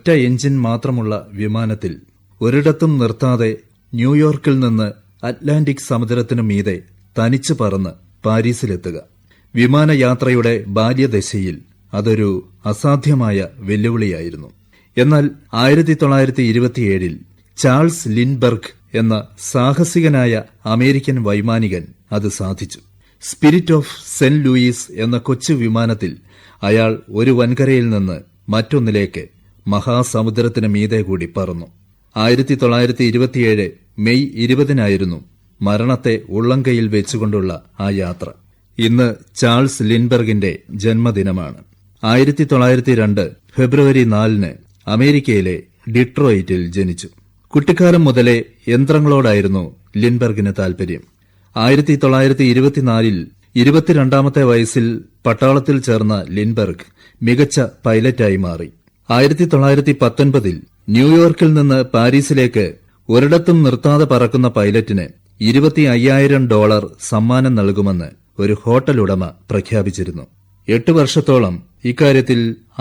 ഒറ്റ എഞ്ചിൻ മാത്രമുള്ള വിമാനത്തിൽ ഒരിടത്തും നിർത്താതെ ന്യൂയോർക്കിൽ നിന്ന് അറ്റ്ലാന്റിക് സമുദ്രത്തിനു മീതെ തനിച്ചു പറന്ന് പാരീസിലെത്തുക. വിമാനയാത്രയുടെ ബാല്യദശയിൽ അതൊരു അസാധ്യമായ വെല്ലുവിളിയായിരുന്നു. എന്നാൽ 1927 ചാൾസ് ലിൻഡ്ബർഗ് എന്ന സാഹസികനായ അമേരിക്കൻ വൈമാനികൻ അത് സാധിച്ചു. സ്പിരിറ്റ് ഓഫ് സെന്റ് ലൂയിസ് എന്ന കൊച്ചു വിമാനത്തിൽ അയാൾ ഒരു വൻകരയിൽ നിന്ന് മറ്റൊന്നിലേക്ക് മഹാസമുദ്രത്തിന് മീതെ കൂടി പറന്നു. 1927 മെയ് 20 മരണത്തെ ഉള്ളംകൈയിൽ വെച്ചുകൊണ്ടുള്ള ആ യാത്ര. ഇന്ന് ചാൾസ് ലിൻഡ്ബർഗിന്റെ ജന്മദിനമാണ്. 1902 ഫെബ്രുവരി 4 അമേരിക്കയിലെ ഡിട്രോയിറ്റിൽ ജനിച്ചു. കുട്ടിക്കാലം മുതലേ യന്ത്രങ്ങളോടായിരുന്നു ലിൻഡ്ബർഗിന് താൽപര്യം. 1924 22ാമത്തെ വയസ്സിൽ പട്ടാളത്തിൽ ചേർന്ന ലിൻഡ്ബർഗ് മികച്ച പൈലറ്റായി മാറി. 1919 ന്യൂയോർക്കിൽ നിന്ന് പാരീസിലേക്ക് ഒരിടത്തും നിർത്താതെ പറക്കുന്ന പൈലറ്റിന് $25,000 സമ്മാനം നൽകുമെന്ന് ഒരു ഹോട്ടൽ ഉടമ പ്രഖ്യാപിച്ചിരുന്നു. 8 വർഷത്തോളം ഇക്കാര്യത്തിൽ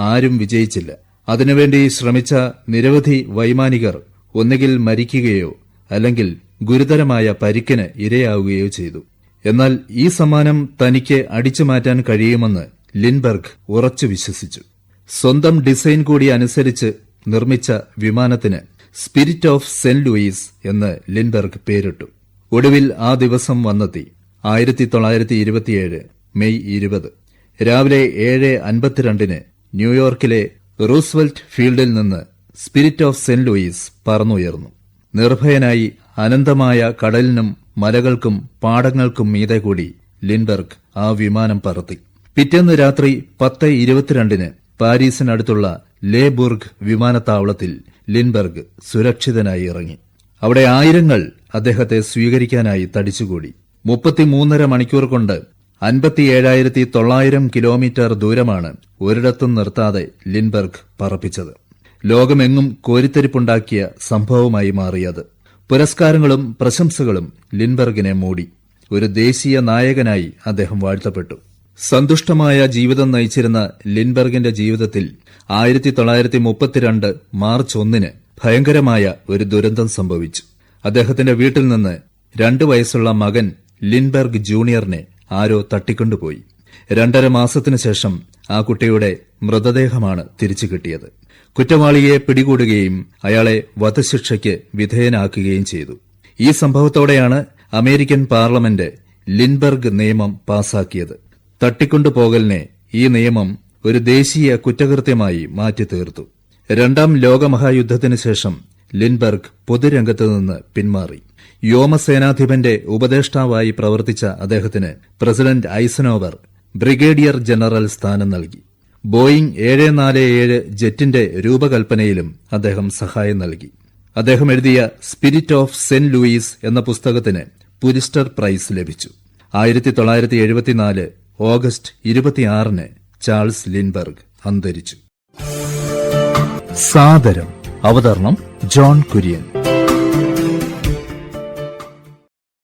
ആരും വിജയിച്ചില്ല. അതിനുവേണ്ടി ശ്രമിച്ച നിരവധി വൈമാനികർ ഒന്നുകിൽ മരിക്കുകയോ അല്ലെങ്കിൽ ഗുരുതരമായ പരിക്കിന് ഇരയാവുകയോ ചെയ്തു. എന്നാൽ ഈ സമ്മാനം തനിക്ക് അടിച്ചുമാറ്റാൻ കഴിയുമെന്ന് ലിൻഡ്ബർഗ് ഉറച്ചു വിശ്വസിച്ചു. സ്വന്തം ഡിസൈൻ കൂടി അനുസരിച്ച് നിർമ്മിച്ച വിമാനത്തിന് സ്പിരിറ്റ് ഓഫ് സെന്റ് ലൂയിസ് എന്ന് ലിൻഡ്ബർഗ് പേരിട്ടു. ഒടുവിൽ ആ ദിവസം വന്നെത്തി. 1927 മെയ് 20 രാവിലെ 7:52 ന്യൂയോർക്കിലെ റൂസ്വെൽറ്റ് ഫീൽഡിൽ നിന്ന് സ്പിരിറ്റ് ഓഫ് സെന്റ് ലൂയിസ് പറന്നുയർന്നു. നിർഭയനായി അനന്തമായ കടലിനും മലകൾക്കും പാടങ്ങൾക്കും മീതെ കൂടി ലിൻഡ്ബർഗ് ആ വിമാനം പറത്തി. പിറ്റേന്ന് രാത്രി 10:22 പാരീസിനടുത്തുള്ള ലേ ബുർഗ് വിമാനത്താവളത്തിൽ ലിൻഡ്ബർഗ് സുരക്ഷിതനായി ഇറങ്ങി. അവിടെ ആയിരങ്ങൾ അദ്ദേഹത്തെ സ്വീകരിക്കാനായി തടിച്ചുകൂടി. 33.5 മണിക്കൂർ കൊണ്ട് 57,900 കിലോമീറ്റർ ദൂരമാണ് ഒരിടത്തും നിർത്താതെ ലിൻഡ്ബർഗ് പറപ്പിച്ചത്. ലോകമെങ്ങും കോരിത്തെരിപ്പുണ്ടാക്കിയ സംഭവമായി മാറിയത്. പുരസ്കാരങ്ങളും പ്രശംസകളും ലിൻഡ്ബർഗിനെ മൂടി. ഒരു ദേശീയ നായകനായി അദ്ദേഹം വാഴ്ത്തപ്പെട്ടു. സന്തുഷ്ടമായ ജീവിതം നയിച്ചിരുന്ന ലിൻഡ്ബർഗിന്റെ ജീവിതത്തിൽ 1932 മാർച്ച് 1 ഭയങ്കരമായ ഒരു ദുരന്തം സംഭവിച്ചു. അദ്ദേഹത്തിന്റെ വീട്ടിൽ നിന്ന് 2 വയസ്സുള്ള മകൻ ലിൻഡ്ബർഗ് ജൂനിയറിനെ ആരോ തട്ടിക്കൊണ്ടുപോയി. 2.5 മാസത്തിനു ശേഷം ആ കുട്ടിയുടെ മൃതദേഹമാണ് തിരിച്ചു കിട്ടിയത്. കുറ്റവാളിയെ പിടികൂടുകയും അയാളെ വധശിക്ഷയ്ക്ക് വിധേയനാക്കുകയും ചെയ്തു. ഈ സംഭവത്തോടെയാണ് അമേരിക്കൻ പാർലമെന്റ് ലിൻഡ്ബർഗ് നിയമം പാസാക്കിയത്. തട്ടിക്കൊണ്ടുപോകലിനെ ഈ നിയമം ഒരു ദേശീയ കുറ്റകൃത്യമായി മാറ്റിത്തീർത്തു. 2ാം ലോകമഹായുദ്ധത്തിനു ശേഷം ലിൻഡ്ബർഗ് പൊതുരംഗത്ത് നിന്ന് പിന്മാറി. വ്യോമസേനാധിപന്റെ ഉപദേഷ്ടാവായി പ്രവർത്തിച്ച അദ്ദേഹത്തിന് പ്രസിഡന്റ് ഐസനോവർ ബ്രിഗേഡിയർ ജനറൽ സ്ഥാനം നൽകി. ബോയിംഗ് 747 ജെറ്റിന്റെ രൂപകൽപ്പനയിലും അദ്ദേഹം സഹായം നൽകി. അദ്ദേഹം എഴുതിയ സ്പിരിറ്റ് ഓഫ് സെന്റ് ലൂയിസ് എന്ന പുസ്തകത്തിന് പുലിസ്റ്റർ പ്രൈസ് ലഭിച്ചു. 1974 ഓഗസ്റ്റ് 26 ചാൾസ് ലിൻഡ്ബർഗ് അന്തരിച്ചു. സാദരം. അവതരണം ജോൺ കുര്യൻ.